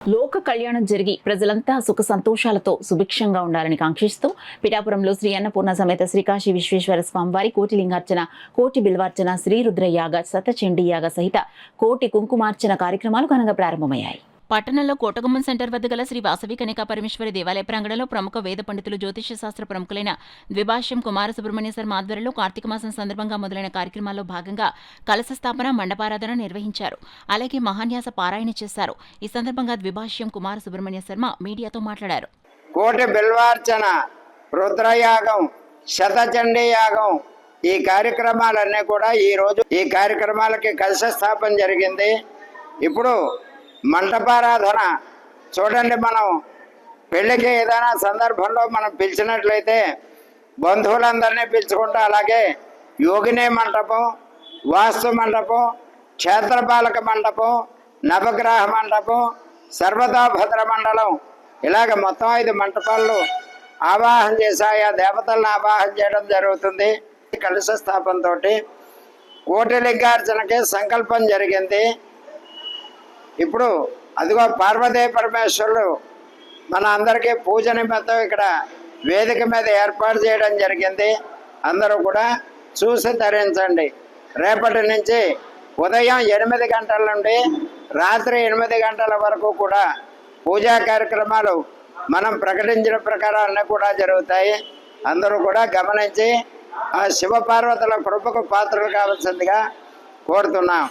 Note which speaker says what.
Speaker 1: లోక కళ్యాణం జరిగి ప్రజలంతా సుఖ సంతోషాలతో సుభిక్షంగా ఉండాలని కాంక్షిస్తూ పిఠాపురంలో శ్రీ అన్నపూర్ణ సమేత శ్రీకాశీ విశ్వేశ్వర స్వామివారి కోటి లింగార్చన, కోటి బిల్వార్చన, శ్రీ రుద్రయాగ, శతచండీ యాగ సహిత కోటి కుంకుమార్చన కార్యక్రమాలు ఘనంగా ప్రారంభమయ్యాయి. పట్టణంలో కోటగుమ్మం సెంటర్ వద్ద గల శ్రీ వాసవి కనికా పరమేశ్వరి దేవాలయ ప్రాంగణంలో ప్రముఖ వేద పండితులు, జ్యోతిష్య శాస్త్ర ప్రముఖులైన ద్విభాష్యం కుమార సుబ్రహ్మణ్య శర్మ ఆధ్వర్యంలో కార్తీక మాసం సందర్భంగా మొదలైన కార్యక్రమాల్లో భాగంగా కలశ స్థాపన, మండపారాధన నిర్వహించారు. అలాగే మహాన్యాస పారాయణ చేశారు. ఈ సందర్భంగా ద్విభాష్యం కుమార సుబ్రహ్మణ్య శర్మ మీడియాతో మాట్లాడారు.
Speaker 2: కోటి బిల్వార్చన, రుద్రయాగం, శతచండీ యాగం ఈ కార్యక్రమాలన్నీ కూడా ఈరోజు ఈ కార్యక్రమాలకి కలశ స్థాపన జరిగింది. ఇప్పుడు మంటపారాధన చూడండి, మనం పెళ్ళికి ఏదైనా సందర్భంలో మనం పిలిచినట్లయితే బంధువులందరినీ పిలుచుకుంటూ, అలాగే యోగిని మంటపం, వాస్తు మండపం, క్షేత్రపాలక మండపం, నవగ్రహ మండపం, సర్వతోభద్ర మండలం, ఇలాగ మొత్తం 5 మంటపాలు ఆవాహన చేశాయి. ఆ దేవతలను ఆవాహన చేయడం జరుగుతుంది. కలశ స్థాపనతో కోటి లింగార్చనకి సంకల్పం జరిగింది. ఇప్పుడు అదిగో పార్వతీ పరమేశ్వరులు మన అందరికీ పూజ నిమిత్తం ఇక్కడ వేదిక మీద ఏర్పాటు చేయడం జరిగింది. అందరూ కూడా చూసి తరించండి. రేపటి నుంచి ఉదయం 8 గంటల నుండి రాత్రి 8 గంటల వరకు కూడా పూజా కార్యక్రమాలు మనం ప్రకటించిన ప్రకారం అన్నీ కూడా జరుగుతాయి. అందరూ కూడా గమనించి ఆ శివపార్వతుల కృపకు పాత్రలు కావాల్సిందిగా కోరుతున్నాం.